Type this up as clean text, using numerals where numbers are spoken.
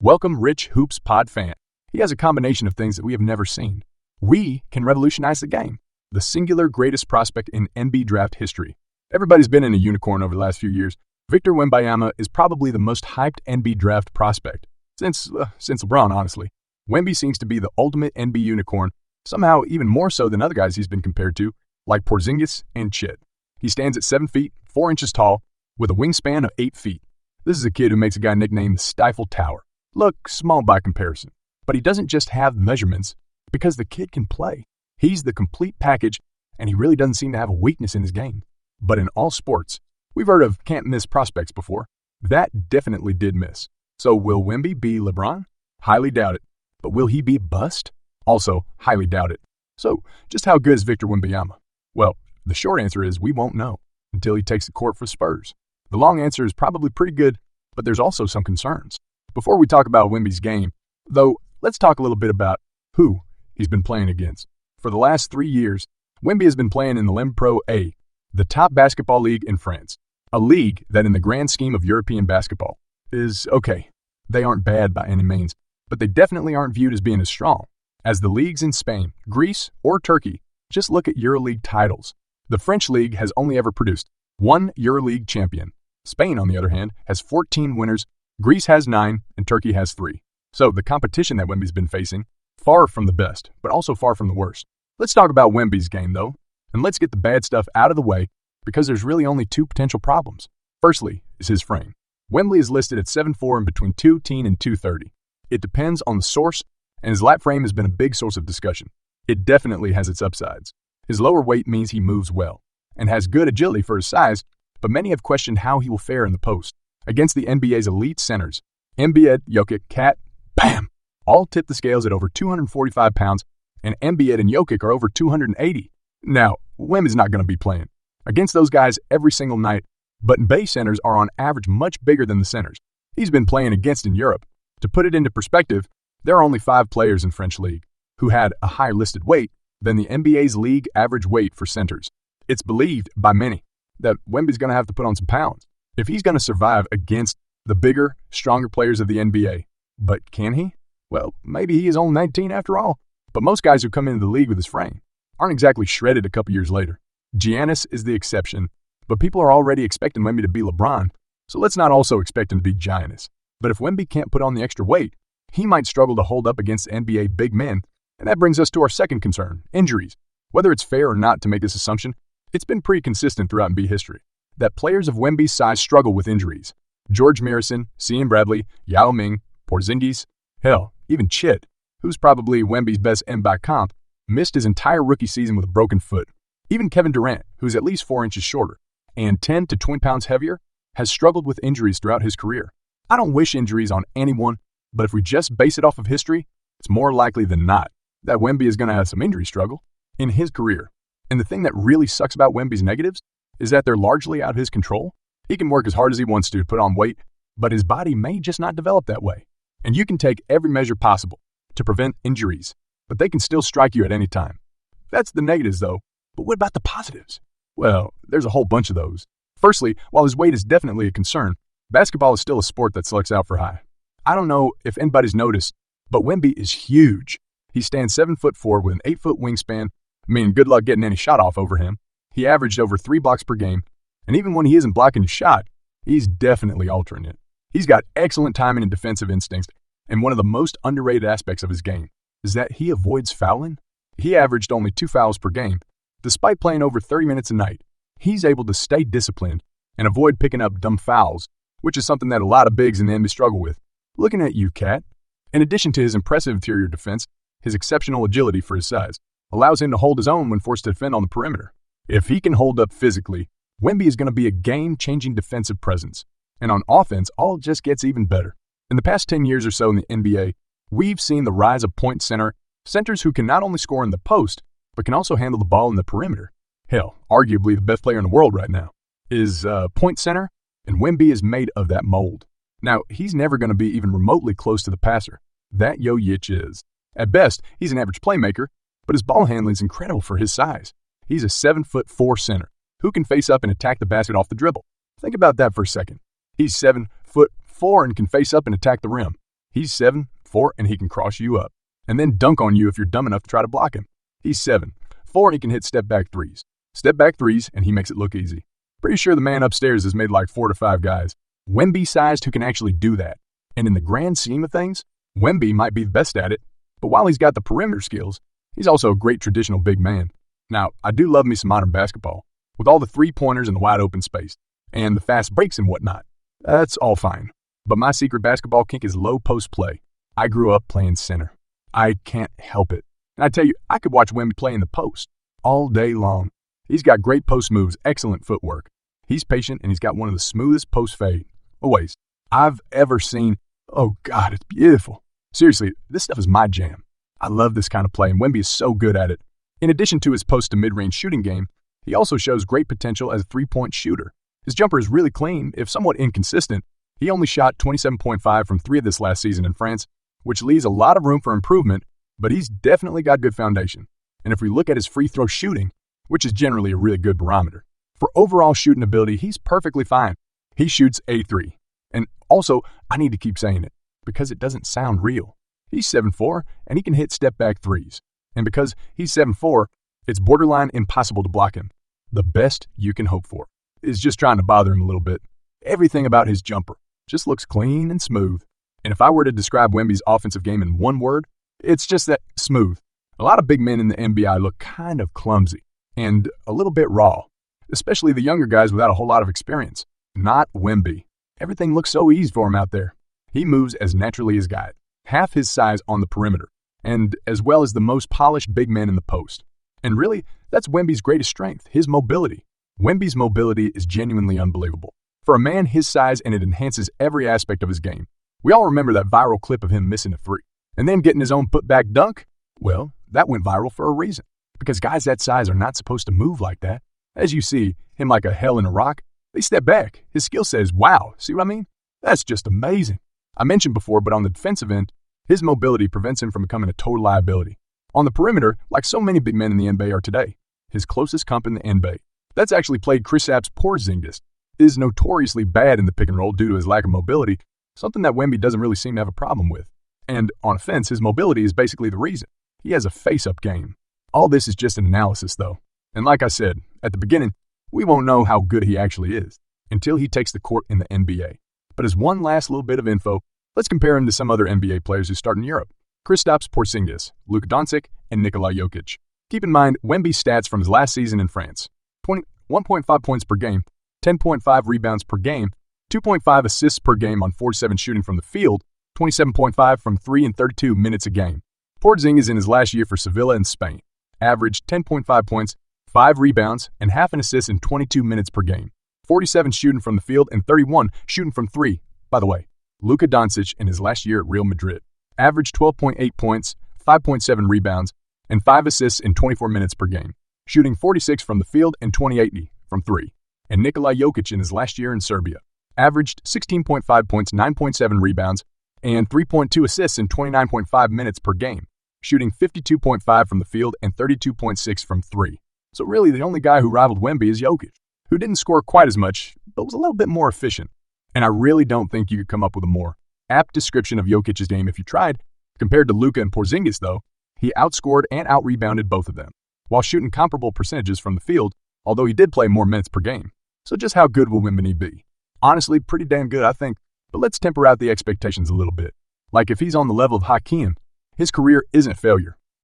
Welcome, Rich Hoops Pod fan. He has a combination of things that we have never seen. We can revolutionize the game. The singular greatest prospect in NBA draft history. Everybody's been in a unicorn over the last few years. Victor Wembanyama is probably the most hyped NBA draft prospect. Since LeBron, honestly. Wemby seems to be the ultimate NBA unicorn, somehow even more so than other guys he's been compared to, like Porzingis and Chet. He stands at 7 feet, 4 inches tall, with a wingspan of 8 feet. This is a kid who makes a guy nicknamed the Stifle Tower. Look small by comparison, but he doesn't just have measurements because the kid can play. He's the complete package, and he really doesn't seem to have a weakness in his game. But in all sports, we've heard of can't-miss prospects before. That definitely did miss. So will Wemby be LeBron? Highly doubt it. But will he be a bust? Also, highly doubt it. So, just how good is Victor Wembanyama? Well, the short answer is we won't know until he takes the court for Spurs. The long answer is probably pretty good, but there's also some concerns. Before we talk about Wemby's game, though, let's talk a little bit about who he's been playing against. For the last 3 years, Wemby has been playing in the Pro A, the top basketball league in France. A league that in the grand scheme of European basketball is okay. They aren't bad by any means, but they definitely aren't viewed as being as strong as the leagues in Spain, Greece, or Turkey. Just look at EuroLeague titles. The French league has only ever produced one EuroLeague champion. Spain, on the other hand, has 14 winners, Greece has 9, and Turkey has 3. So the competition that Wemby's been facing, far from the best, but also far from the worst. Let's talk about Wemby's game, though, and let's get the bad stuff out of the way because there's really only 2 potential problems. Firstly is his frame. Wemby is listed at 7'4" and between 210 and 230. It depends on the source, and his lat frame has been a big source of discussion. It definitely has its upsides. His lower weight means he moves well and has good agility for his size, but many have questioned how he will fare in the post. Against the NBA's elite centers, Embiid, Jokic, Cat, bam, all tip the scales at over 245 pounds, and Embiid and Jokic are over 280. Now, Wemby's not going to be playing against those guys every single night, but Bay centers are on average much bigger than the centers he's been playing against in Europe. To put it into perspective, there are only 5 players in French league who had a higher listed weight than the NBA's league average weight for centers. It's believed by many that Wemby's going to have to put on some pounds if he's going to survive against the bigger, stronger players of the NBA. But can he? Well, maybe he is only 19 after all. But most guys who come into the league with his frame aren't exactly shredded a couple years later. Giannis is the exception, but people are already expecting Wemby to be LeBron, so let's not also expect him to be Giannis. But if Wemby can't put on the extra weight, he might struggle to hold up against NBA big men, and that brings us to our second concern, injuries. Whether it's fair or not to make this assumption, it's been pretty consistent throughout NBA history that players of Wemby's size struggle with injuries. George Marison, C.M. Bradley, Yao Ming, Porzingis, hell, even Chet, who's probably Wemby's best NBA comp, missed his entire rookie season with a broken foot. Even Kevin Durant, who's at least 4 inches shorter and 10 to 20 pounds heavier, has struggled with injuries throughout his career. I don't wish injuries on anyone, but if we just base it off of history, it's more likely than not that Wemby is going to have some injury struggle in his career. And the thing that really sucks about Wemby's negatives is that they're largely out of his control. He can work as hard as he wants to put on weight, but his body may just not develop that way. And you can take every measure possible to prevent injuries, but they can still strike you at any time. That's the negatives, though. But what about the positives? Well, there's a whole bunch of those. Firstly, while his weight is definitely a concern, basketball is still a sport that selects out for high. I don't know if anybody's noticed, but Wemby is huge. He stands 7'4" with an 8-foot wingspan, meaning good luck getting any shot off over him. He averaged over 3 blocks per game, and even when he isn't blocking his shot, he's definitely altering it. He's got excellent timing and defensive instincts, and one of the most underrated aspects of his game is that he avoids fouling. He averaged only 2 fouls per game. Despite playing over 30 minutes a night, he's able to stay disciplined and avoid picking up dumb fouls, which is something that a lot of bigs in the NBA struggle with. Looking at you, Cat. In addition to his impressive interior defense, his exceptional agility for his size allows him to hold his own when forced to defend on the perimeter. If he can hold up physically, Wemby is going to be a game-changing defensive presence. And on offense, all just gets even better. In the past 10 years or so in the NBA, we've seen the rise of point centers who can not only score in the post, but can also handle the ball in the perimeter. Hell, arguably the best player in the world right now is point center, and Wemby is made of that mold. Now, he's never going to be even remotely close to the passer. That Jokic is. At best, he's an average playmaker, but his ball handling is incredible for his size. He's a 7'4" center who can face up and attack the basket off the dribble. Think about that for a second. He's 7'4" and can face up and attack the rim. He's 7'4", and he can cross you up, and then dunk on you if you're dumb enough to try to block him. He's 7'4", and he can hit step-back threes. Step-back threes, and he makes it look easy. Pretty sure the man upstairs has made like 4 to 5 guys. Wemby-sized who can actually do that. And in the grand scheme of things, Wemby might be the best at it, but while he's got the perimeter skills, he's also a great traditional big man. Now, I do love me some modern basketball, with all the three-pointers and the wide open space, and the fast breaks and whatnot. That's all fine. But my secret basketball kink is low post play. I grew up playing center. I can't help it. And I tell you, I could watch Wemby play in the post all day long. He's got great post moves, excellent footwork. He's patient, and he's got one of the smoothest post fade always I've ever seen. Oh, God, it's beautiful. Seriously, this stuff is my jam. I love this kind of play, and Wemby is so good at it. In addition to his post to mid-range shooting game, he also shows great potential as a three-point shooter. His jumper is really clean, if somewhat inconsistent. He only shot 27.5 from 3 of this last season in France, which leaves a lot of room for improvement, but he's definitely got good foundation. And if we look at his free throw shooting, which is generally a really good barometer, for overall shooting ability, he's perfectly fine. He shoots a 3. And also, I need to keep saying it, because it doesn't sound real. He's 7'4", and he can hit step-back threes. And because he's 7'4", it's borderline impossible to block him. The best you can hope for is just trying to bother him a little bit. Everything about his jumper just looks clean and smooth. And if I were to describe Wemby's offensive game in one word, it's just that smooth. A lot of big men in the NBA look kind of clumsy and a little bit raw, especially the younger guys without a whole lot of experience. Not Wemby. Everything looks so easy for him out there. He moves as naturally as God, half his size on the perimeter, and as well as the most polished big man in the post. And really, that's Wemby's greatest strength, his mobility. Wemby's mobility is genuinely unbelievable. For a man his size, and it enhances every aspect of his game. We all remember that viral clip of him missing a 3, and then getting his own putback dunk. Well, that went viral for a reason, because guys that size are not supposed to move like that. As you see, him like a hell in a rock, they step back. His skill set is wow. See what I mean? That's just amazing. I mentioned before, but on the defensive end, his mobility prevents him from becoming a total liability. On the perimeter, like so many big men in the NBA are today, his closest comp in the NBA, that's actually played Kristaps Porzingis, is notoriously bad in the pick and roll due to his lack of mobility, something that Wemby doesn't really seem to have a problem with. And on offense, his mobility is basically the reason. He has a face-up game. All this is just an analysis, though. And like I said, at the beginning, we won't know how good he actually is until he takes the court in the NBA. But as one last little bit of info, let's compare him to some other NBA players who start in Europe. Kristaps Porzingis, Luka Doncic, and Nikola Jokic. Keep in mind Wemby's stats from his last season in France. 1.5 points per game, 10.5 rebounds per game, 2.5 assists per game on 47 shooting from the field, 27.5 from 3 in 32 minutes a game. Porzingis in his last year for Sevilla in Spain averaged 10.5 points, 5 rebounds, and half an assist in 22 minutes per game. 47 shooting from the field and 31 shooting from 3. By the way, Luka Doncic in his last year at Real Madrid averaged 12.8 points, 5.7 rebounds, and 5 assists in 24 minutes per game, shooting 46 from the field and 28 from 3. And Nikola Jokic in his last year in Serbia averaged 16.5 points, 9.7 rebounds, and 3.2 assists in 29.5 minutes per game, shooting 52.5 from the field and 32.6 from 3. So really, the only guy who rivaled Wemby is Jokic, who didn't score quite as much, but was a little bit more efficient. And I really don't think you could come up with a more apt description of Jokic's game if you tried. Compared to Luka and Porzingis, though, he outscored and out-rebounded both of them, while shooting comparable percentages from the field, although he did play more minutes per game. So just how good will Wembanyama be? Honestly, pretty damn good, I think, but let's temper out the expectations a little bit. Like if he's on the level of Hakeem, his career isn't failure.